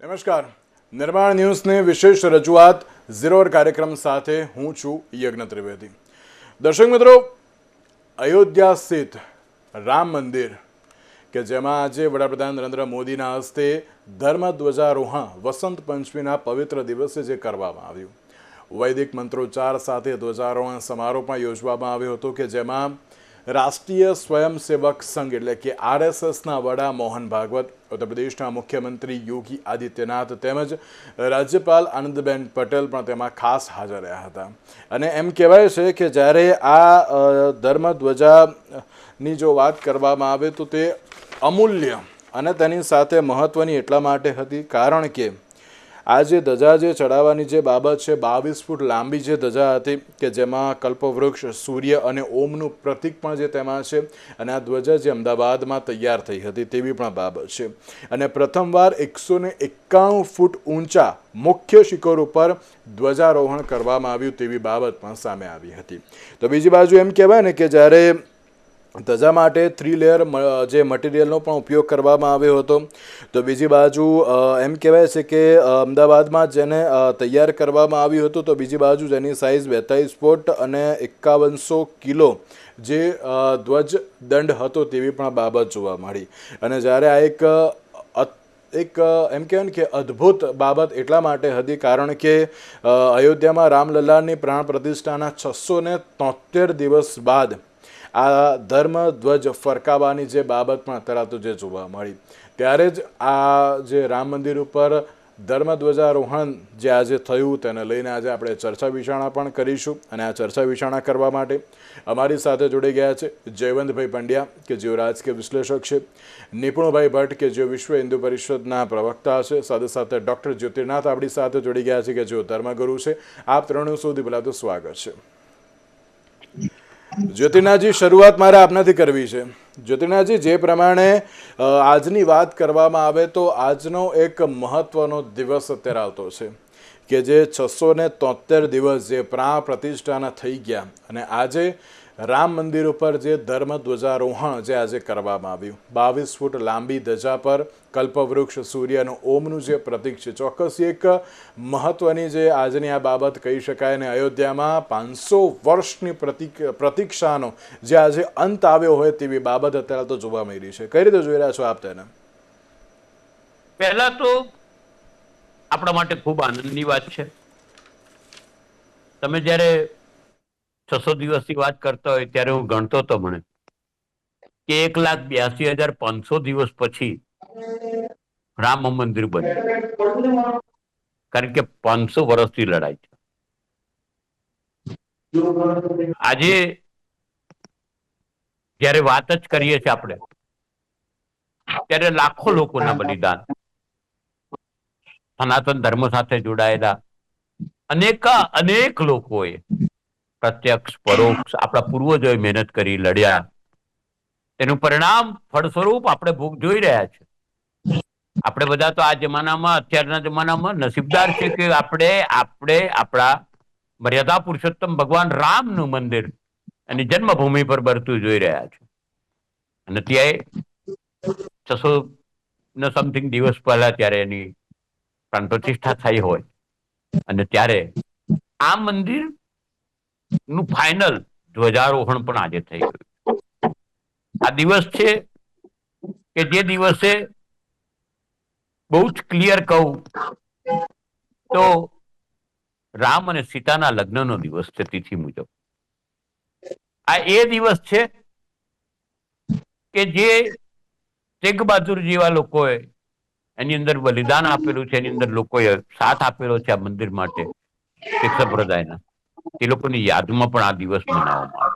નમસ્કાર, નિર્માણ ન્યૂઝની વિશેષ રજૂઆત ઝીરો અવર કાર્યક્રમ સાથે હું છું યજ્ઞ ત્રિવેદી। દર્શક મિત્રો, અયોધ્યા સ્થિત રામ મંદિર કે જેમાં આજે વડાપ્રધાન નરેન્દ્ર મોદીના હસ્તે ધર્મધ્વજારોહણ વસંત પંચમીના પવિત્ર દિવસે જે કરવામાં આવ્યું, વૈદિક મંત્રોચ્ચાર સાથે ધ્વજારોહણ સમારોહ પણ યોજવામાં આવ્યો હતો કે જેમાં રાષ્ટ્રીય સ્વયંસેવક સંઘ એટલે કે આરએસએસના વડા મોહન ભાગવત, ઉત્તર પ્રદેશના મુખ્યમંત્રી યોગી આદિત્યનાથ તેમજ રાજ્યપાલ આનંદબેન પટેલ પણ તેમાં ખાસ હાજર રહ્યા હતા। અને એમ કહેવાય છે કે જ્યારે આ ધર્મધ્વજાની જો વાત કરવામાં આવે તો તે અમૂલ્ય અને તેની સાથે મહત્ત્વની એટલા માટે હતી કારણ કે આ જે ધજા જે ચડાવવાની જે બાબત છે, 22 ફૂટ લાંબી જે ધજા હતી કે જેમાં કલ્પવૃક્ષ, સૂર્ય અને ઓમનું પ્રતીક પણ જે તેમાં છે અને આ ધ્વજા જે અમદાવાદમાં તૈયાર થઈ હતી તેવી પણ બાબત છે। અને પ્રથમવાર 191 ફૂટ ઊંચા મુખ્ય શિખર ઉપર ધ્વજારોહણ કરવામાં આવ્યું તેવી બાબત પણ સામે આવી હતી। તો બીજી બાજુ એમ કહેવાય ને કે જ્યારે ધજા માટે 3 લેયર જે મટીરિયલનો પણ ઉપયોગ કરવામાં આવ્યો હતો, તો બીજી બાજુ એમ કહેવાય છે કે અમદાવાદમાં જેને તૈયાર કરવામાં આવ્યું હતું તો બીજી બાજુ જેની સાઇઝ 42 ફૂટ અને 5100 કિલો જે ધ્વજ દંડ હતો તેવી પણ બાબત જોવા મળી। અને જ્યારે આ એક એમ કહેવાય ને કે અદ્ભુત બાબત એટલા માટે હતી કારણ કે અયોધ્યામાં રામલલ્લાની પ્રાણ પ્રતિષ્ઠાના 673 દિવસ બાદ આ ધર્મધ્વજ ફરકાવવાની જે બાબત પણ અત્યારે જે જોવા મળી, ત્યારે જ આ જે રામ મંદિર ઉપર ધર્મધ્વજારોહણ જે આજે થયું તેને લઈને આજે આપણે ચર્ચા વિચારણા પણ કરીશું। અને આ ચર્ચા વિચારણા કરવા માટે અમારી સાથે જોડાઈ ગયા છે જયવંતભાઈ પંડ્યા કે જેઓ રાજકીય વિશ્લેષક છે, નિપુણભાઈ ભટ્ટ કે જેઓ વિશ્વ હિન્દુ પરિષદના પ્રવક્તા છે, સાથે સાથે ડૉક્ટર જ્યોતિર્નાથ આપણી સાથે જોડી ગયા છે કે જેઓ ધર્મગુરુ છે। આપ ત્રણેય સૌથી પહેલાં તો સ્વાગત છે। જ્યોતિર્નાથજી, શરૂઆત મારે આપનાથી કરવી છે। જ્યોતિર્નાથજી, જે પ્રમાણે આજની વાત કરવામાં આવે તો આજનો એક મહત્વનો દિવસ અત્યારે આવતો છે કે જે 673 દિવસ જે પ્રાણ પ્રતિષ્ઠાના થઈ ગયા અને આજે રામ મંદિર ઉપર જે ધર્મધ્વજારોહણ જે આજે કરવામાં આવ્યું, 22 ફૂટ લાંબી ધજા પર કલ્પવૃક્ષ, સૂર્ય અને ઓમનું જે પ્રતીક છે, ચોક્કસ એક મહત્વની જે આજની આ બાબત કહી શકાય। અને અયોધ્યામાં 500 વર્ષની પ્રતીક્ષાનો જે આજે અંત આવ્યો હોય તેવી બાબત અત્યારે તો જોવા મળી રહી છે। કઈ રીતે જોઈ રહ્યા છો આપ તેને? પહેલા તો આપણા માટે ખૂબ આનંદની વાત છે। તમે જ્યારે 600 દિવસની વાત કરતા હોય ત્યારે હું ગણતો તો મને કે 1,82,500 દિવસ પછી રામ મંદિર બન્યું, કારણ કે 500 વર્ષથી લડાઈ છે। આજે જ્યારે વાત જ કરીએ છીએ આપણે, ત્યારે લાખો લોકોના બલિદાન, સનાતન ધર્મ સાથે જોડાયેલા અનેક લોકોએ પ્રત્યક્ષ પરોક્ષ આપણા પૂર્વજોએ મહેનત કરી, લડ્યા, તેનું પરિણામ ફળસ્વરૂપ આપણે ભોગ જોઈ રહ્યા છે। આપણે બધા તો આ જમાનામાં, અત્યારના જમાનામાં નસીબદાર છે કે આપણે આપણા મર્યાદા પુરુષોત્તમ ભગવાન રામનું મંદિર એની જન્મભૂમિ પર બનતું જોઈ રહ્યા છે। અને ત્યાં 600 ને સમથિંગ દિવસ પહેલા ત્યારે એની પ્રાણ પ્રતિષ્ઠા થઈ હોય અને ત્યારે આ મંદિર નું ફાઇનલ ધ્વજારોહણ પણ આજે થઈ ગયું। આ દિવસ છે કે જે દિવસે બહુ જ ક્લિયર કહું તો રામ અને સીતાના લગ્નનો દિવસ છે તિથિ મુજબ। આ એ દિવસ છે કે જે તેગ બહાદુર જેવા લોકોએ એની અંદર બલિદાન આપેલું છે, એની અંદર લોકોએ સાથ આપેલો છે આ મંદિર માટે, શીખ સંપ્રદાયના, એ લોકોની યાદમાં પણ આ દિવસ મનાવવામાં આવે,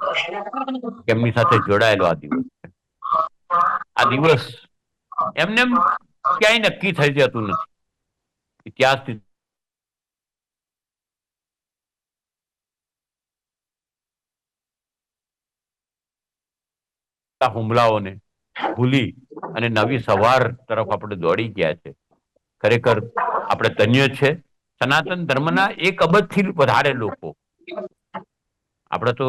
એમની સાથે જોડાયેલો આ દિવસ છે। આ દિવસ એમને ક્યાંય નક્કી થઈ જતું નથી, ઇતિહાસથી હુમલાઓને ભૂલી અને નવી સવાર તરફ આપણે દોડી ગયા છે। ખરેખર આપણે ધન્ય છે। સનાતન ધર્મના 1 અબજથી વધારે લોકો, આપણે તો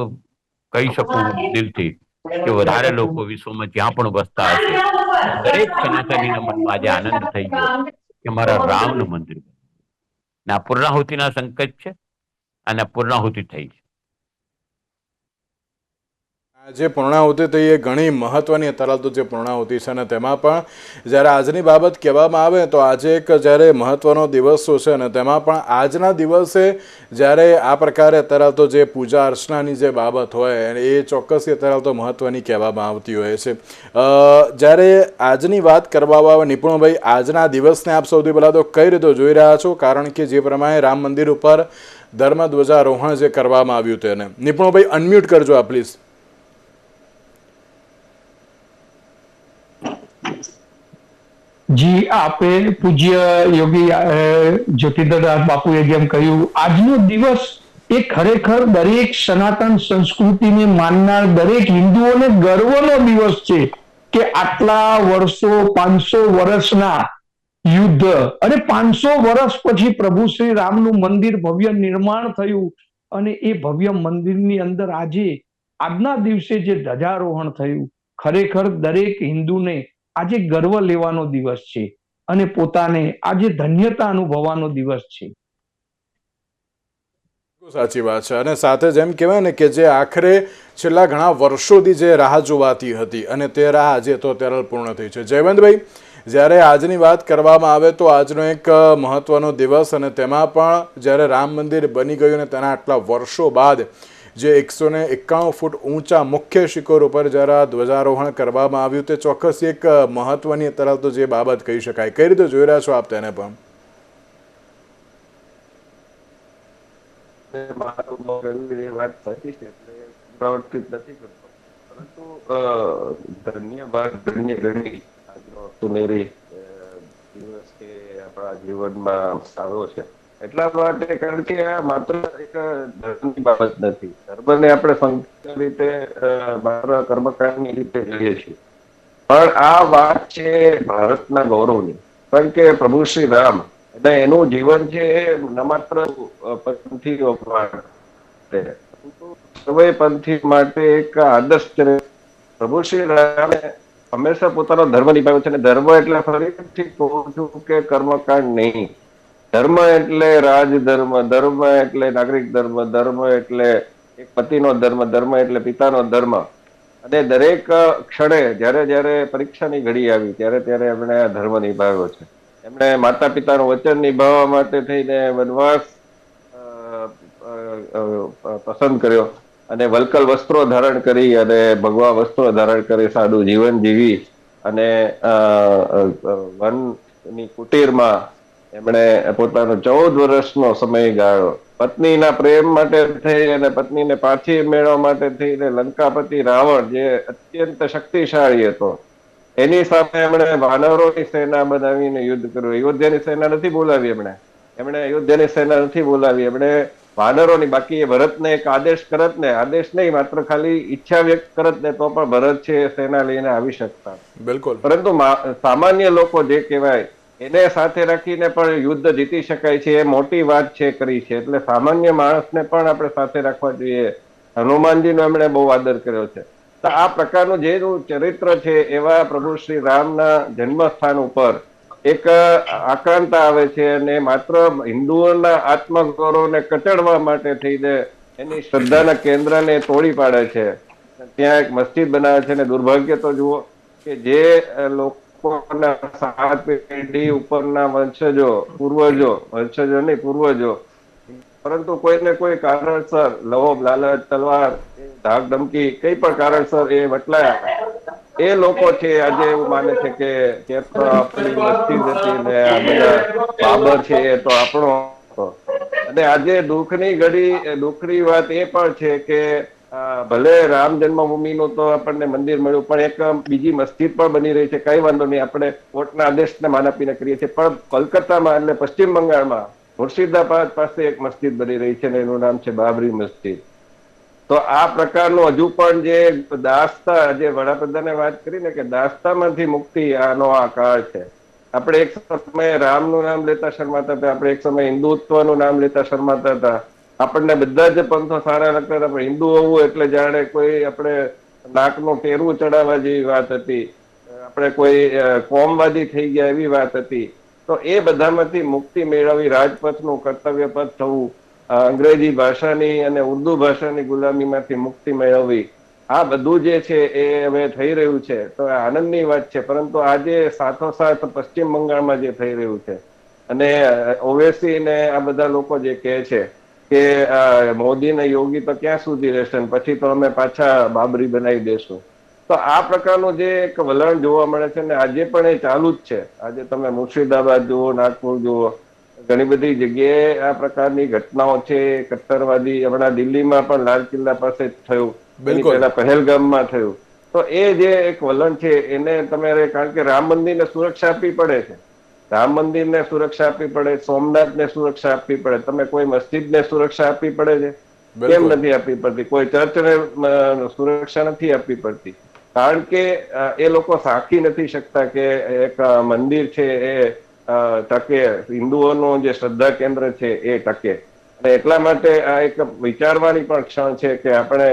કહી શકું દિલથી કે વધારે લોકો વિશ્વમાં જ્યાં પણ વસતા હશે, દરેક સનાતનીના મનમાં આજે આનંદ થઈ ગયો કે મારા રામનું મંદિર બને. ને આ પૂર્ણાહુતિના સંકેત છે અને આ પૂર્ણાહુતિ થઈ છે. જે પૂર્ણાહુતિ થઈ એ ઘણી મહત્વની અત્યારે તો જે પૂર્ણાહુતિ છે, અને તેમાં પણ જ્યારે આજની બાબત કહેવામાં આવે તો આજે એક જ્યારે મહત્વનો દિવસ છે, અને તેમાં પણ આજના દિવસે જ્યારે આ પ્રકારે અત્યારે તો જે પૂજા અર્ચનાની જે બાબત હોય એ ચોક્કસથી અત્યારે તો મહત્વની કહેવામાં આવતી હોય છે. જ્યારે આજની વાત કરવામાં આવે નિપુણભાઈ, આજના દિવસને આપ સૌથી પહેલાં તો કઈ રીતે જોઈ રહ્યા છો? કારણ કે જે પ્રમાણે રામ મંદિર ઉપર ધર્મ ધ્વજારોહણ જે કરવામાં આવ્યું તેને નિપુણભાઈ અનમ્યુટ કરજો આ પ્લીઝ. જી, આપે પૂજ્ય યોગી જ્યોતિર્દાસ બાપુએ જેમ કહ્યું, આજનો દિવસ એ ખરેખર દરેક સનાતન સંસ્કૃતિને માનનાર દરેક હિન્દુઓને ગર્વનો દિવસ છે કે આટલા વર્ષો 500 વર્ષના યુદ્ધ અને 500 વર્ષ પછી પ્રભુ શ્રી રામનું મંદિર ભવ્ય નિર્માણ થયું, અને એ ભવ્ય મંદિરની અંદર આજના દિવસે જે ધ્વજારોહણ થયું, ખરેખર દરેક હિન્દુને આજે ગર્વ લેવાનો દિવસ છે અને પોતાને આજે ધન્યતા અનુભવવાનો દિવસ છે. સાચી વાત છે. અને સાથે જેમ કહેવાય ને કે જે આખરે છેલ્લા ઘણા વર્ષોથી જે રાહ જોવાતી હતી અને તે રાહ આજે તો અત્યારે પૂર્ણ થઈ છે. જયવંતભાઈ, જ્યારે આજની વાત કરવામાં આવે તો આજનો એક મહત્વનો દિવસ, અને તેમાં પણ જ્યારે રામ મંદિર બની ગયું અને તેના આટલા વર્ષો બાદ જે 191 ફૂટ ઊંચા મુખ્ય શિખર ઉપર જ્યારે આ ધ્વજારોહણ કરવામાં આવ્યું તે ચોક્કસ એક મહત્વની અત્યારે તો જે બાબત કહી શકાય. કઈ રીતે જોઈ રહ્યા છો આપ તેને? પણ વાત સાચી છે, એટલે પુનરાવર્તિત નથી કરતો, પરંતુ ઘણી સુનેરી દિવસ કે આપણા જીવનમાં આવ્યો છે. એટલા માટે, કારણ કે આ માત્ર એક ધર્મની બાબત નથી. ધર્મને આપણે સંકલ્પ રીતે માત્ર કર્મકાંડની રીતે જોઈએ છીએ, પણ આ વાત છે ભારતના ગૌરવની. કારણ કે પ્રભુ શ્રી રામ અને એનું જીવન છે ન માત્ર પંથીઓ માટે, સર્વે પંથી માટે એક આદર્શ છે. પ્રભુ શ્રી રામે હંમેશા પોતાનો ધર્મ નિભાવ્યો છે, અને ધર્મ એટલે ફરીથી કહું છું કે કર્મકાંડ નહીં. ધર્મ એટલે રાજધર્મ, ધર્મ એટલે નાગરિક ધર્મ, ધર્મ એટલે એક પતિનો ધર્મ, ધર્મ એટલે પિતાનો ધર્મ. અને દરેક ક્ષણે જયારે જયારે પરીક્ષાની ઘડી આવી ત્યારે એમણે આ ધર્મ નિભાવ્યો છે. એમણે માતા પિતાનું વચન નિભાવવા માટે થઈને વનવાસ પસંદ કર્યો, અને વલકલ વસ્ત્રો ધારણ કરી અને ભગવા વસ્ત્રો ધારણ કરી સાદું જીવન જીવી અને વનની કુટીરમાં એમણે પોતાનો 14 વર્ષનો સમય ગાળ્યો. પત્નીના પ્રેમ માટે થઈ અને પત્નીને પાછી મેળવવા માટે થઈને લંકાપતિ રાવણ, જે અત્યંત શક્તિશાળી હતો, એની સામે એમણે વાનરોની સેના બનાવીને યુદ્ધ કર્યું. અયોધ્યાની સેના નથી બોલાવી એમણે અયોધ્યાની સેના નથી બોલાવી, એમણે વાનરોની. બાકી એ ભરતને એક આદેશ કરત ને, આદેશ નહીં, માત્ર ખાલી ઈચ્છા વ્યક્ત કરત ને, તો પણ ભરત છે સેના લઈને આવી શકતા. બિલકુલ. પરંતુ સામાન્ય લોકો જે કહેવાય એને સાથે રાખીને પણ યુદ્ધ જીતી શકાય છે, એ મોટી વાત છે કરી છે. એટલે સામાન્ય માણસને પણ આપણે સાથે રાખવા જોઈએ. હનુમાનજીનો એમણે બહુ આદર કર્યો છે. તો આ પ્રકારનું જેનું ચરિત્ર છે, એવા પ્રભુ શ્રી રામના જન્મસ્થાન ઉપર એક આક્રાંતા આવે છે, અને માત્ર હિન્દુઓના આત્મગૌરવને કચડવા માટે થઈને એની શ્રદ્ધાના કેન્દ્રને તોડી પાડે છે. ત્યાં એક મસ્જિદ બનાવે છે, અને દુર્ભાગ્ય તો જુઓ કે જે લોકોના 7 પેઢી ઉપરના વંશજો નહીં, પૂર્વજો, પરંતુ કોઈને કોઈ કારણસર લોભ, લાલચ, તલવાર, ધાક ધમકી, કઈ પણ કારણસર એ વટલાયા. એ લોકો છે આજે એવું માને છે કે આપણી મસ્જિદ હતી ને આ બધા બાબર છે એ તો આપણો હતો. અને આજે દુઃખની વાત એ પણ છે કે ભલે રામ જન્મભૂમિનું તો આપણને મંદિર મળ્યું, પણ એક બીજી મસ્જિદ પણ બની રહી છે. કઈ વાંધો નહીં, આપણે કોર્ટના આદેશને માન આપીને કરીએ છીએ, પણ કોલકાતામાં એટલે પશ્ચિમ બંગાળમાં મુર્શિદાબાદ પાસે એક મસ્જિદ બની રહી છે, અને એનું નામ છે બાબરી મસ્જિદ. તો આ પ્રકારનું હજુ પણ જે દાસતા, જે વડાપ્રધાને વાત કરી ને કે દાસ્તામાંથી મુક્તિ, આનો આ કાળ છે. આપણે એક સમયે રામનું નામ લેતા શરમાતા હતા, આપણે એક સમયે હિન્દુત્વનું નામ લેતા શરમાતા હતા. આપણને બધા જ પંથો સારા લાગતા હતા, પણ હિન્દુ હોવું એટલે જાણે કોઈ આપણે નાકનું ટેરવું ચડાવવા જેવી વાત હતી, આપણે કોઈ કોમવાદી થઈ ગયા એવી વાત હતી. તો એ બધામાંથી મુક્તિ મેળવી રાજપથનું કર્તવ્ય પથ થવું, અંગ્રેજી ભાષાની અને ઉર્દુ ભાષાની ગુલામીમાંથી મુક્તિ મેળવવી, આ બધું જે છે એ હવે થઈ રહ્યું છે. તો આનંદની વાત છે. પરંતુ આજે સાથોસાથ પશ્ચિમ બંગાળમાં જે થઈ રહ્યું છે, અને ઓવેસી ને આ બધા લોકો જે કહે છે કે મોદી ને યોગી તો ક્યાં સુધી રહેશે, પછી તો અમે પાછા બાબરી બનાવી દેશું, તો આ પ્રકારનું જે એક વલણ જોવા મળે છે ને આજે પણ એ ચાલુ જ છે. આજે તમે મુર્શિદાબાદ જુઓ, નાગપુર જુઓ, ઘણી બધી જગ્યાએ આ પ્રકારની ઘટનાઓ છે. કટ્ટરવાદી હમણાં દિલ્હીમાં પણ લાલ કિલ્લા પાસે થયું, પહેલા પહેલગામમાં થયું. તો એ જે એક વલણ છે એને તમારે, કારણ કે રામ મંદિરને સુરક્ષા આપવી પડે છે, રામ મંદિરને સુરક્ષા આપવી પડે, સોમનાથને સુરક્ષા આપવી પડે, તમે કોઈ મસ્જિદને સુરક્ષા આપવી પડે છે? કેમ નથી આપવી પડતી? કોઈ ચર્ચને સુરક્ષા નથી આપવી પડતી, કારણ કે એ લોકો સાંખી નથી શકતા કે એક મંદિર છે એ ટકે, હિન્દુઓનું જે શ્રદ્ધા કેન્દ્ર છે એ ટકે. અને એટલા માટે આ એક વિચારવાની પણ ક્ષણ છે કે આપણે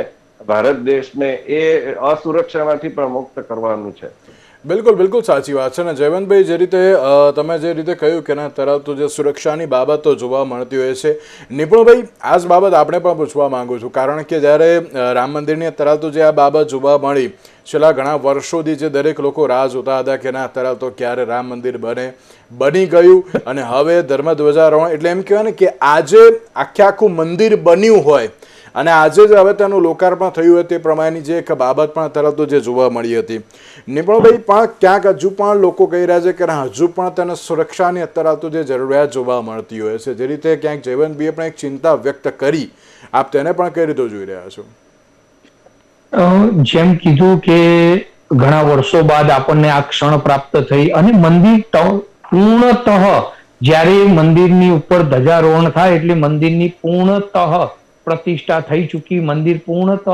ભારત દેશને એ અસુરક્ષામાંથી પણ મુક્ત કરવાનું છે. બિલકુલ બિલકુલ સાચી વાત છે. ને જયવંતભાઈ, જે રીતે તમે જે રીતે કહ્યું કે ના તરફ જે સુરક્ષાની બાબતો જોવા મળતી હોય છે, નિપુણભાઈ આ જ બાબત આપણે પણ પૂછવા માંગુ છું, કારણ કે જ્યારે રામ મંદિરની તરફ જે આ બાબત જોવા મળી, છેલ્લા ઘણા વર્ષોથી જે દરેક લોકો રાહ જોતા હતા કે ના તરફ તો ક્યારે રામ મંદિર બની ગયું, અને હવે ધર્મધ્વજારોહણ એટલે એમ કહેવાય ને કે આજે આખું મંદિર બન્યું હોય અને આજે જ હવે તેનું લોકાર્પણ થયું હોય તે પ્રમાણેની જે એક બાબત પણ તરત જે જોવા મળી હતી. નિપુણભાઈ, પણ ક્યાંક હજુ પણ લોકો કહી રહ્યા છે કે હજુ પણ તેને સુરક્ષાની અત્યારે જે જરૂરિયાત જોવા મળતી હોય છે, જે રીતે ક્યાંક જયવંતભાઈએ પણ એક ચિંતા વ્યક્ત કરી, આપ તેને પણ કઈ રીતે જોઈ રહ્યા છો? જેમ કીધું કે ઘણા વર્ષો બાદ આપણને આ ક્ષણ પ્રાપ્ત થઈ અને મંદિર પૂર્ણતઃ, જ્યારે મંદિરની ઉપર ધ્વજારોહણ થાય એટલે મંદિરની પૂર્ણતઃ પ્રતિષ્ઠા થઈ ચૂકી, મંદિર પૂર્ણતઃ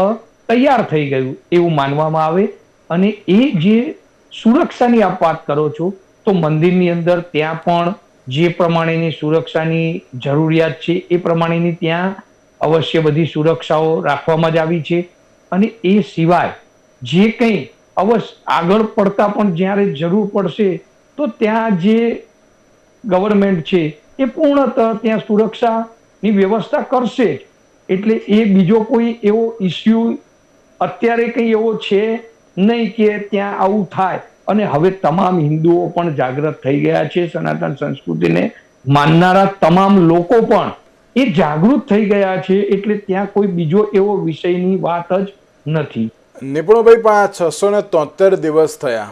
તૈયાર થઈ ગયું એવું માનવામાં આવે. અને એ જે સુરક્ષાની આપ વાત કરો છો, તો મંદિરની અંદર ત્યાં પણ જે પ્રમાણેની સુરક્ષાની જરૂરિયાત છે એ પ્રમાણેની ત્યાં અવશ્ય બધી સુરક્ષાઓ રાખવામાં જ આવી છે. અને એ સિવાય જે કંઈ આગળ પડતા પણ જ્યારે જરૂર પડશે તો ત્યાં જે ગવર્મેન્ટ છે એ પૂર્ણતઃ ત્યાં સુરક્ષાની વ્યવસ્થા કરશે. એટલે એ બીજો કોઈ એવો ઇસ્યુ અત્યારે કંઈ એવો છે નહીં કે ત્યાં આવું થાય. અને હવે તમામ હિન્દુઓ પણ જાગૃત થઈ ગયા છે, સનાતન સંસ્કૃતિને માનનારા તમામ લોકો પણ એ જાગૃત થઈ ગયા છે, એટલે ત્યાં કોઈ બીજો એવો વિષયની વાત જ નથી. નિપુણભાઈ, પણ આ 673 દિવસ થયા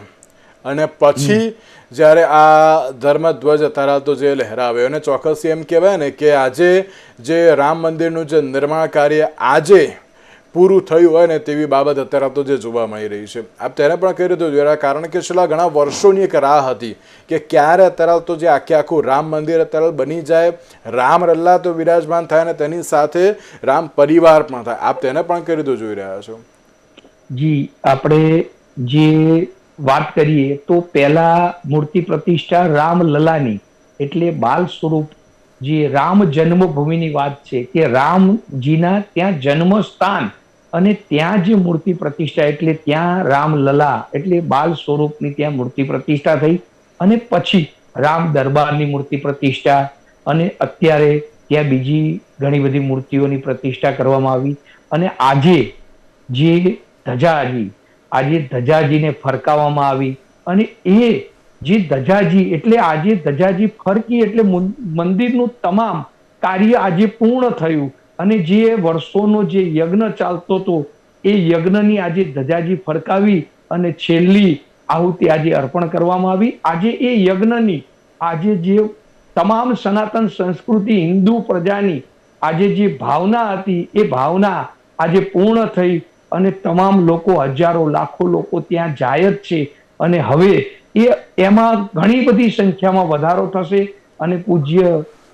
અને પછી જ્યારે આ ધર્મધ્વજ તરાતો જે લહેરાવ્યો, અને ચોક્કસ એમ કહેવાય ને કે આજે જે રામ મંદિરનું જે નિર્માણ કાર્ય આજે પૂરું થયું હોય ને તેવી બાબત અત્યારે તો જે જોવા મળી રહી છે. આપ તેને પણ કહી રહ્યું હતું, કારણ કે છેલ્લા ઘણા વર્ષોની એક રાહ હતી કે ક્યારે અત્યારે તો જે આખું રામ મંદિર અત્યારે બની જાય, રામ લલ્લા તો વિરાજમાન થાય અને તેની સાથે રામ પરિવાર પણ થાય. આપ તેને પણ કહી રહ્યું જોઈ રહ્યા છો? જી, આપણે જે વાત કરીએ તો પહેલા મૂર્તિ પ્રતિષ્ઠા રામલલાની એટલે બાલ સ્વરૂપ જે રામ જન્મભૂમિની વાત છે કે રામજીના ત્યાં જન્મ સ્થાન અને ત્યાં જે મૂર્તિ પ્રતિષ્ઠા એટલે ત્યાં રામલલા એટલે બાલ સ્વરૂપની ત્યાં મૂર્તિ પ્રતિષ્ઠા થઈ. અને પછી રામ દરબારની મૂર્તિ પ્રતિષ્ઠા અને અત્યારે ત્યાં બીજી ઘણી બધી મૂર્તિઓની પ્રતિષ્ઠા કરવામાં આવી. અને આજે જે ધજાજી, આજે ધજાજીને ફરકાવવામાં આવી અને એ જે ધજાજી એટલે આજે ધજાજી ફરકી એટલે મંદિરનું તમામ કાર્ય આજે પૂર્ણ થયું. અને જે વર્ષોનો જે યજ્ઞ ચાલતો હતો એ યજ્ઞની આજે ધજાજી ફરકાવી અને છેલ્લી આહુતિ આજે અર્પણ કરવામાં આવી. આજે એ યજ્ઞની આજે જે તમામ સનાતન સંસ્કૃતિ હિન્દુ પ્રજાની આજે જે ભાવના હતી એ ભાવના આજે પૂર્ણ થઈ અને તમામ લોકો, હજારો લાખો લોકો ત્યાં જાય જ છે. અને હવે એમાં ઘણી બધી સંખ્યામાં વધારો થશે અને પૂજ્ય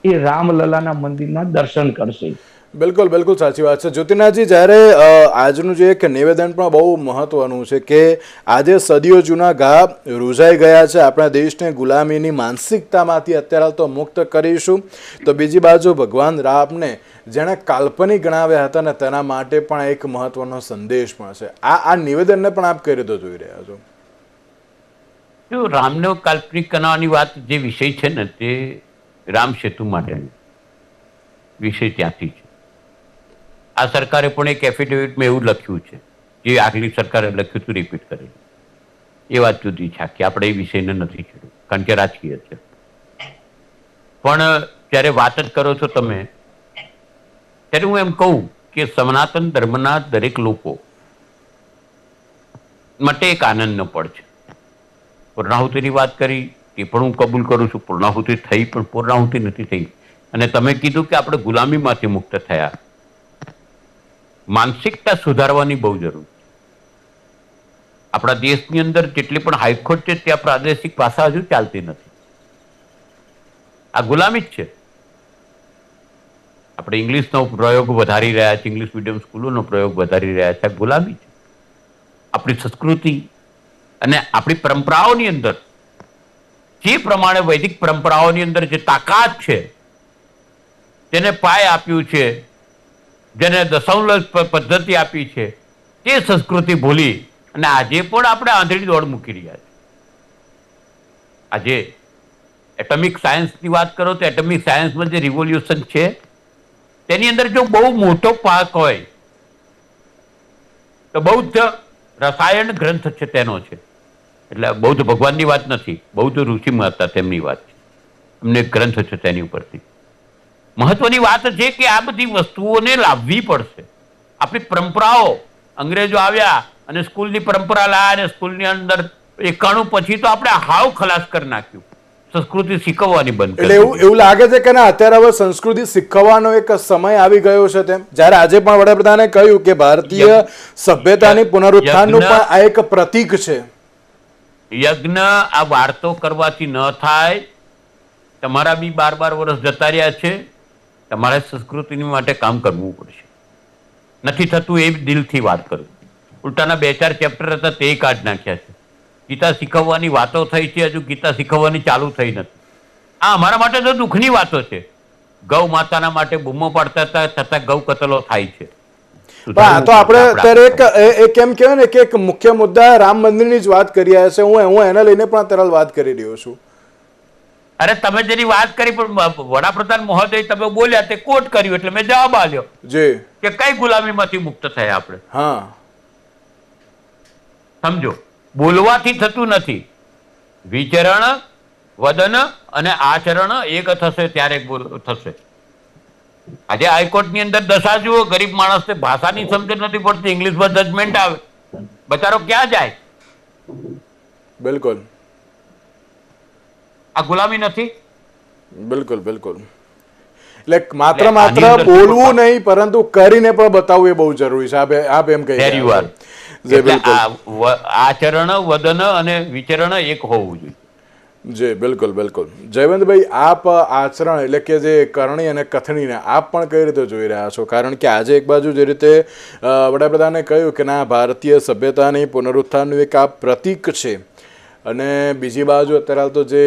એ રામલલાના મંદિરના દર્શન કરશે. બિલકુલ બિલકુલ સાચી વાત છે. જ્યોતિનાથજી, જ્યારે આજનું જે એક નિવેદન પણ બહુ મહત્વનું છે કે આજે સદીઓ જૂના ઘા રૂઝાઈ ગયા છે, આપણા દેશને ગુલામીની માનસિકતામાંથી અત્યારે તો મુક્ત કરીશું. તો બીજી બાજુ ભગવાન રામને જેણે કાલ્પનિક ગણાવ્યા હતા ને તેના માટે પણ એક મહત્વનો સંદેશ પણ છે. આ નિવેદનને પણ આપ કઈ રીતે જોઈ રહ્યા છો? જો રામનો કાલ્પનિક બનાવવાની વાત જે વિષય છે ને તે રામ સેતુ માટેનો વિષય ત્યાંથી છે. આ સરકારે પણ એક એફિડેવિટમાં એવું લખ્યું છે જે આગલી સરકારે લખ્યું હતું રિપીટ કરેલું. એ વાત જુદી છે કે આપણે એ વિષયને નથી છેડ્યું કારણ કે રાજકીય છે. પણ જ્યારે વાત જ કરો છો તમે ત્યારે હું એમ કહું કે સનાતન ધર્મના દરેક લોકો માટે એક આનંદનો પળ છે. પૂર્ણાહુતિની વાત કરી એ પણ હું કબૂલ કરું છું. પૂર્ણાહુતિ થઈ પણ પૂર્ણાહુતિ નથી થઈ. અને તમે કીધું કે આપણે ગુલામીમાંથી મુક્ત થયા. માનસિકતા સુધારવાની બહુ જરૂર છે. આપણા દેશની અંદર જેટલી પણ હાઈકોર્ટ છે ત્યાં પ્રાદેશિક ભાષા હજુ ચાલતી નથી. આ ગુલામી જ છે. આપણે ઇંગ્લિશનો પ્રયોગ વધારી રહ્યા છે, ઇંગ્લિશ મીડિયમ સ્કૂલોનો પ્રયોગ વધારી રહ્યા છે. ગુલામી છે. આપણી સંસ્કૃતિ અને આપણી પરંપરાઓની અંદર જે પ્રમાણે વૈદિક પરંપરાઓની અંદર જે તાકાત છે, જેને પાય આપ્યું છે, જેને દશાંશ પદ્ધતિ આપી છે, તે સંસ્કૃતિ ભૂલી અને આજે પણ આપણે આંધળી દોડ મૂકી રહ્યા છે. આજે એટમિક સાયન્સની વાત કરો તો એટમિક સાયન્સમાં જે રિવોલ્યુશન છે તેની અંદર જો બહુ મોટો પાક હોય તો બૌદ્ધ રસાયણ ગ્રંથ છે તેનો છે. એટલે બૌદ્ધ ભગવાનની વાત નથી, બૌદ્ધ ઋષિમાં હતા તેમની વાત છે. અમને એક ગ્રંથ છે તેની ઉપરથી. મહત્વની વાત છે કે આ બધી વસ્તુઓને લાવવી પડશે. આપણી પરંપરાઓ અંગ્રેજો આવ્યા અને સ્કૂલની પરંપરા લાયા અને સ્કૂલની અંદર 91 પછી તો આપણે હાવ ખલાસ કરી નાખ્યું. સંસ્કૃતિ શીખવવાની બંધ એટલે એવું લાગે છે કે ના અત્યારે હવે સંસ્કૃતિ શીખવવાનો એક સમય આવી ગયો છે તેમ. જ્યારે આજે પણ વડાપ્રધાને કહ્યું કે ભારતીય સભ્યતાની પુનરુત્થાનનું પણ આ એક પ્રતીક છે. યજ્ઞ આ વાર્તો કરવાથી ન થાય. તમારા બી 12 વર્ષ જતા રહ્યા છે. તમારે સંસ્કૃતિની માટે કામ કરવું પડશે. નથી થતું એ દિલથી વાત કરું. ઉલટાના 2-4 ચેપ્ટર હતા તે કાઢ નાખ્યા છે. ગીતા શીખવવાની વાતો થઈ છે, હજુ ગીતા શીખવવાની ચાલુ થઈ નથી. આ અમારા માટે તો દુઃખની વાતો છે. ગૌ માતાના માટે બૂમો પાડતા હતા છતાં ગૌ કતલો થાય છે. તો આપણે અત્યારે એક એમ કહેવાય ને કે એક મુખ્ય મુદ્દા રામ મંદિરની જ વાત કરી રહ્યા છે. હું એને લઈને પણ અત્યારે વાત કરી રહ્યો છું. અરે તમે જેની વાત કરી પણ વડાપ્રધાન મહોદય તમે બોલ્યા તે કોટ કર્યું એટલે મેં જવાબ આપ્યો જી કે કઈ ગુલામીમાંથી મુક્ત થયા આપણે. હા સમજો, બોલવાથી થતું નથી. વિચરણ, વદન અને આચરણ એક થશે ત્યારે થશે. આજે હાઈકોર્ટની અંદર દશા જુઓ, ગરીબ માણસને ભાષાની સમજ નથી પડતી, ઇંગ્લિશમાં જજમેન્ટ આવે, બચારો ક્યાં જાય? બિલકુલ, આ ગુલામી નથી? બિલકુલ બિલકુલ. એટલે માત્ર બોલવું નહીં પરંતુ કરીને પણ બતાવવું એ બહુ જરૂરી છે. આપ એમ કહી રહ્યા છો. આચરણ, વદન અને વિચરણ એક હોવું જોઈએ. જી બિલકુલ બિલકુલ. જયવંતભાઈ, આપ આચરણ એટલે કે જે કરણી અને કથનીને આપ પણ કઈ રીતે જોઈ રહ્યા છો? કારણ કે આજે એક બાજુ જે રીતે વડાપ્રધાને કહ્યું કે ના ભારતીય સભ્યતાની પુનરુત્થાનનું એક આ પ્રતીક છે, અને બીજી બાજુ અત્યારે હાલ તો જે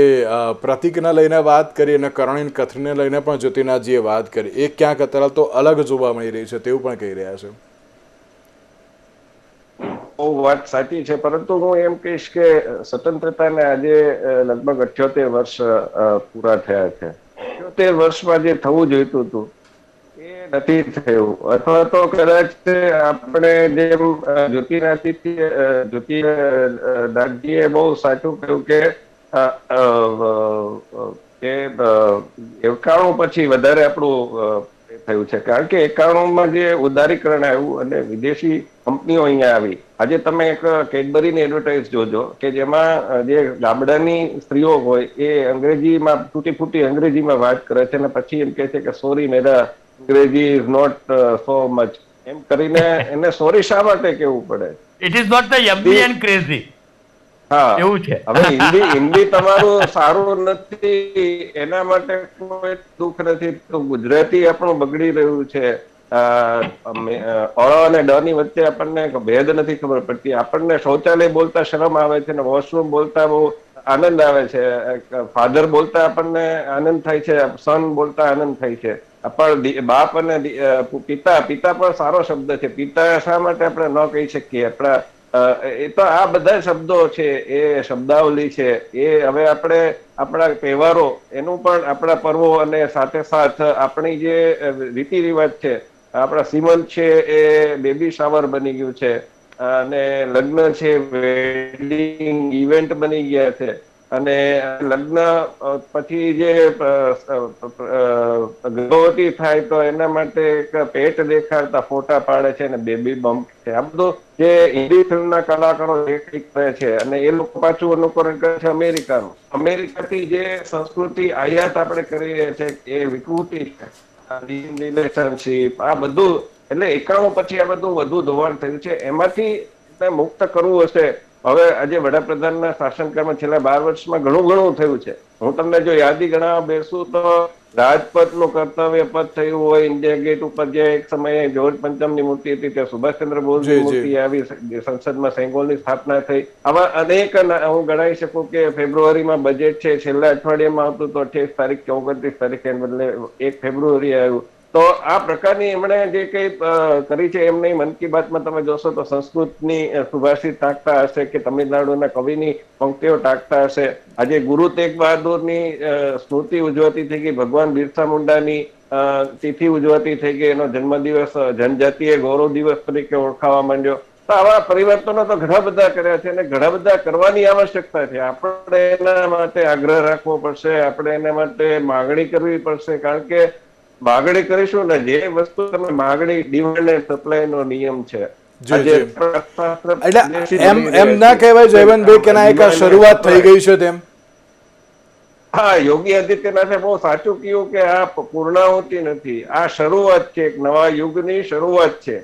પ્રતીકને લઈને વાત કરી અને કરણી કથનીને લઈને પણ જ્યોતિનાથજીએ વાત કરી, એ ક્યાંક અત્યારે હાલ તો અલગ જોવા મળી રહી છે તેવું પણ કહી રહ્યા છે. વાત સાચી છે, પરંતુ હું એમ કહીશ કે સ્વતંત્રતાને આજે લગભગ 78 વર્ષ પૂરા થયા છે. 78 વર્ષમાં જે થવું જોઈતું હતું એ નથી થયું. અથવા તો કદાચ આપણે જેમ જ્યોતિનાથજીએ બહુ સાચું કહ્યું કે 91 પછી વધારે આપણું થયું છે. કારણ કે 91માં જે ઉદારીકરણ આવ્યું અને વિદેશી કંપનીઓ અહીંયા આવી. આજે તમે એક કેડબરીની એડવર્ટાઇઝ જોજો કે જેમાં જે ગામડાની સ્ત્રીઓ હોય એ અંગ્રેજીમાં તૂટી ફૂટી અંગ્રેજીમાં વાત કરે છે અને પછી એમ કે છે કે સોરી મેરા અંગ્રેજી ઇઝ નોટ સો મચ, એમ કરીને એને સોરી શા માટે કેવું પડે? It is not the yummy and crazy. હા, એવું છે. હવે હિન્દી તમારું સારું નથી એના માટે કોઈ દુઃખ નથી, તો ગુજરાતી આપણું બગડી રહ્યું છે. અ અને ડ ની વચ્ચે આપણને ભેદ નથી ખબર પડતી. આપણને શૌચાલય બોલતા શરમ આવે છે અને વોશરૂમ બોલતા બહુ આનંદ આવે છે. ફાધર બોલતા આપણને આનંદ થાય છે, સન બોલતા આનંદ થાય છે. પણ બાપ અને પિતા, પિતા પણ સારો શબ્દ છે. પિતા શા માટે આપણે ન કહી શકીએ? આપણા એ તો આ બધા શબ્દો છે, એ શબ્દાવલી છે, એ હવે આપણે આપણા તહેવારો એનું પણ આપણા પર્વો અને સાથે સાથ આપણી જે રીતિ રિવાજ છે, આપણા સીમંત છે એ બેબી શાવર બની ગયું છે, અને લગ્ન છે વેડિંગ ઇવેન્ટ બની ગયા છે, અને લગ્ન પછી જે ગર્ભવતી થાય તો એના માટે એક પેટ દેખાડતા ફોટા પાડે છે અને બેબી બમ્પ છે. આ બધું જે હિન્દી ફિલ્મના કલાકારો જે કંઈક કરે છે, અને એ લોકો પાછું અનુકરણ કરે છે અમેરિકાનું. અમેરિકાથી જે સંસ્કૃતિ આયાત આપણે કરી રહ્યા છે એ વિકૃતિ છે, રિલેશનશીપ, આ બધું, એટલે 91 પછી આ બધું વધુ ધોવાણ થયું છે. એમાંથી મુક્ત કરવું હશે. હવે આજે વડાપ્રધાનના શાસનકાળમાં છેલ્લા 12 વર્ષમાં ઘણું થયું છે. હું તમને જો યાદી ગણાવવા બેસું તો રાજપથનું કર્તવ્ય પથ થયું હોય, ઇન્ડિયા ગેટ ઉપર જે એક સમયે જ્યોર્જ પંચમની મૂર્તિ હતી ત્યાં સુભાષચંદ્ર બોઝની મૂર્તિ આવી, સંસદમાં સેંગોલની સ્થાપના થઈ. આવા અનેક હું ગણાવી શકું કે ફેબ્રુઆરીમાં બજેટ છે, છેલ્લા અઠવાડિયામાં આવતું તો 28 તારીખ કે 29 તારીખે બદલે 1 ફેબ્રુઆરી આવ્યું. તો આ પ્રકારની એમણે જે કઈ કરી છે, એમની મન કી બાતમાં તમે જોશો તો સંસ્કૃતની સુભાષિત ટાંકતા હશે કે તમિલનાડુના કવિની પંક્તિઓ ટાંકતા હશે. આજે ગુરુ તેગ બહાદુરની સ્મૃતિ ઉજવાતી થઈ ગઈ, ભગવાન બિરસા મુંડાની તિથિ ઉજવાતી થઈ ગઈ, એનો જન્મદિવસ જનજાતીય ગૌરવ દિવસ તરીકે ઓળખાવા માંડ્યો. તો આવા પરિવર્તનો તો ઘણા બધા કર્યા છે અને ઘણા બધા કરવાની આવશ્યકતા છે. આપણે એના માટે આગ્રહ રાખવો પડશે, આપણે એના માટે માગણી કરવી પડશે, કારણ કે માગણી કરીશું ને, જે વસ્તુ તમે માગણી ડિમાન્ડ એન્ડ સપ્લાય નો નિયમ છે. એટલે એમ ના કહેવાય જયવંતભાઈ કે ના એક શરૂઆત થઈ ગઈ છે તેમ? હા, યોગી આદિત્યનાથે બહુ સાચું કહ્યું કે આ પૂર્ણાહુતિ નથી, આ શરૂઆત છે, એક નવા યુગની શરૂઆત છે.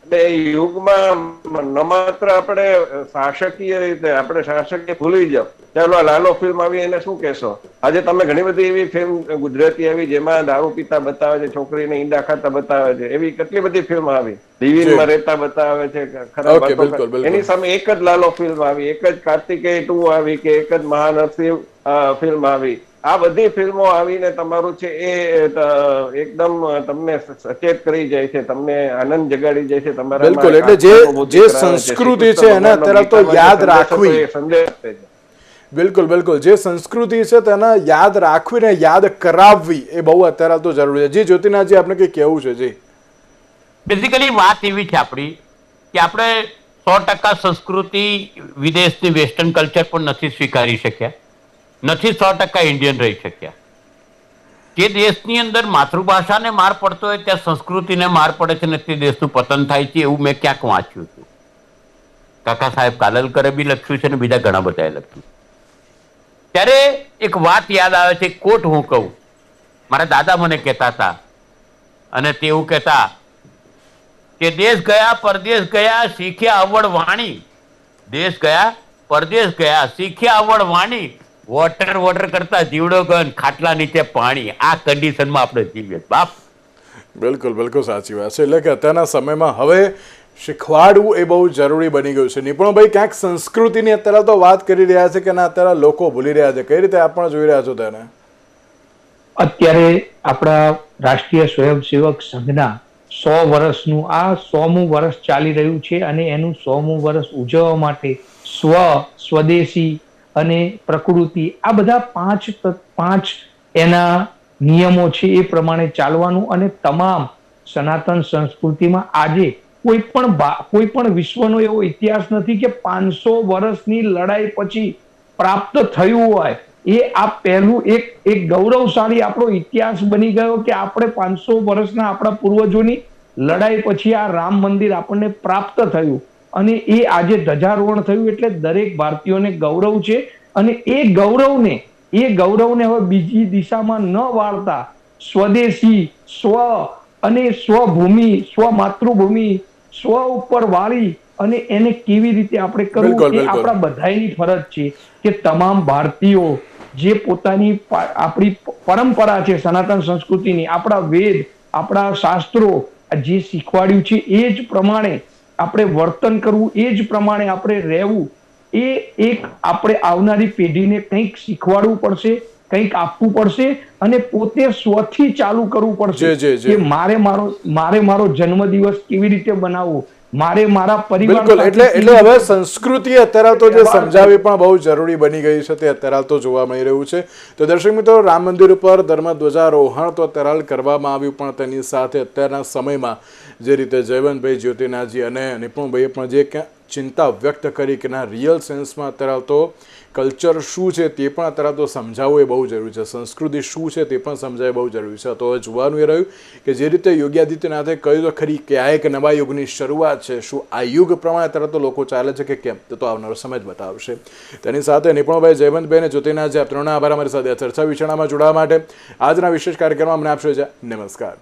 એટલે એ યુગમાં ન માત્ર આપણે શાસકીય રીતે આપણે શાસકીય ભૂલી જાઓ. ચાલો આ લાલો ફિલ્મ આવી, એને શું કહેશો? આજે તમે ઘણી બધી એવી ફિલ્મ ગુજરાતી આવી જેમાં દારૂ પીતા બતાવે છે, છોકરીને ઈંડા ખાતા બતાવે છે, એવી કેટલી બધી ફિલ્મ આવી, ડિવિનમાં રહેતા બતાવે છે, ખરાબ. એની સામે એક જ લાલો ફિલ્મ આવી, એક જ કાર્તિકેય 2 આવી, કે એક જ મહાનરસિંહ ફિલ્મ આવી. આ બધી ફિલ્મો આવીને તમારું છે એ એકદમ તમને સચેત કરી જાય છે, તમને આનંદ જગાડી જાય છે તમારા. બિલકુલ, એટલે જે સંસ્કૃતિ છે એને અત્યારે તો યાદ રાખવી. બિલકુલ, જે સંસ્કૃતિ છે તેને યાદ રાખવીને યાદ કરાવવી એ બહુ અત્યારે તો જરૂરી છે. જી જ્યોતિનાથજી, આપણે કઈ કહેવું છે? જી, બેઝિકલી વાત એવી છે આપણી કે આપણે 100% સંસ્કૃતિ વિદેશની વેસ્ટર્ન કલ્ચર પણ નથી સ્વીકારી શક્યા, નથી 100% ઇન્ડિયન રહી શક્યા. જે દેશની અંદર માતૃભાષાને માર પડતો હોય ત્યાં સંસ્કૃતિને માર પડે છે ને તે દેશનું પતન થાય છે, એવું મેં ક્યાંક વાંચ્યું હતું. કાકા સાહેબ કાલલકરે બી લખ્યું છે ને બીજા ઘણા બધાએ લખ્યું. ત્યારે એક વાત યાદ આવે છે, કોટ હું કહું, મારા દાદા મને કહેતા હતા, અને તે એવું કહેતા કે દેશ ગયા પરદેશ ગયા શીખ્યા અવળ વાણી, દેશ ગયા પરદેશ ગયા શીખ્યા અવળ વાણી, વોટર કરતા જીવડો ગન ખાટલા નીચે પાણી. આ કન્ડિશનમાં આપણે જીવીએ બાપ. બિલકુલ સાચી વાત છે. એટલે કે અત્યારના સમયમાં હવે શીખવાડવું એ બહુ જરૂરી બની ગયું છે. નિપુણભાઈ, ક્યાંક સંસ્કૃતિની અત્યારે તો વાત કરી રહ્યા છે કે ના અત્યારે લોકો ભૂલી રહ્યા છે, કઈ રીતે આપ પણ જોઈ રહ્યા છો તેને? અત્યારે આપણા રાષ્ટ્રીય સ્વયંસેવક સંઘના 100 વર્ષનું આ 100મું વર્ષ ચાલી રહ્યું છે, અને એનું 100મું વર્ષ ઉજવવા માટે સ્વદેશી અને પ્રકૃતિ, આ બધા પાંચ એના નિયમો છે એ પ્રમાણે ચાલવાનું. અને તમામ સનાતન સંસ્કૃતિમાં આજે કોઈ પણ વિશ્વનો એવો ઇતિહાસ નથી કે 500 વર્ષની લડાઈ પછી પ્રાપ્ત થયું હોય. એ આ પહેલું એક ગૌરવશાળી આપણો ઇતિહાસ બની ગયો કે આપણે 500 વર્ષના આપણા પૂર્વજોની લડાઈ પછી આ રામ મંદિર આપણને પ્રાપ્ત થયું, અને એ આજે ધ્વજારોહણ થયું. એટલે દરેક ભારતીયોને ગૌરવ છે, અને એ ગૌરવને હવે બીજી દિશામાં ન વાળતા સ્વદેશી, સ્વ અને સ્વભૂમિ, સ્વમાતૃભૂમિ, સ્વ ઉપર વાળી અને એને કેવી રીતે આપણે કરવું એ આપણા બધાની ફરજ છે. કે તમામ ભારતીયો જે પોતાની આપણી પરંપરા છે સનાતન સંસ્કૃતિની, આપણા વેદ, આપણા શાસ્ત્રો જે શીખવાડ્યું છે એ જ પ્રમાણે આપણે વર્તન કરવું, એ જ પ્રમાણે આપણે રહેવું. એ એક આપણે આવનારી પેઢીને કંઈક શીખવાડવું પડશે, કંઈક આપવું પડશે, અને પોતે સ્વથી ચાલુ કરવું પડશે કે મારે મારો જન્મદિવસ કેવી રીતે બનાવવો, મારે મારા પરિવાર બિલકુલ, સાથે એટલે હવે સંસ્કૃતિ અત્યારે તો જે સમજાવવી પણ બહુ જરૂરી બની ગઈ છે તે અત્યારે તો જોવા મળી રહ્યું છે. તો દર્શક મિત્રો, રામ મંદિર ઉપર ધર્મ ધ્વજારોહણ તો અત્યારે કરવામાં આવ્યું, પણ તેની સાથે અત્યારના સમયમાં જે રીતે જયવંતભાઈ જ્યોતિનાજી અને નિપુણભાઈએ પણ જે ચિંતા વ્યક્ત કરી કે ના રિયલ સેન્સમાં અત્યારે તો કલ્ચર શું છે તે પણ અત્યારે તો સમજાવવું એ બહુ જરૂરી છે, સંસ્કૃતિ શું છે તે પણ સમજાવવું બહુ જરૂરી છે. તો હવે જોવાનું એ રહ્યું કે જે રીતે યોગી આદિત્યનાથે કહ્યું તો ખરી કે આ એક નવા યુગની શરૂઆત છે, શું આ યુગ પ્રમાણે અત્યારે તો લોકો ચાલે છે કે કેમ, તો આવનારો સમય જ બતાવશે. તેની સાથે નિપુણભાઈ, જયવંતભાઈ અને જ્યોતિનાથજી, આ ત્રણના આભાર અમારી સાથે ચર્ચા વિચારણામાં જોડાવા માટે. આજના વિશેષ કાર્યક્રમમાં અમને આપશો. નમસ્કાર.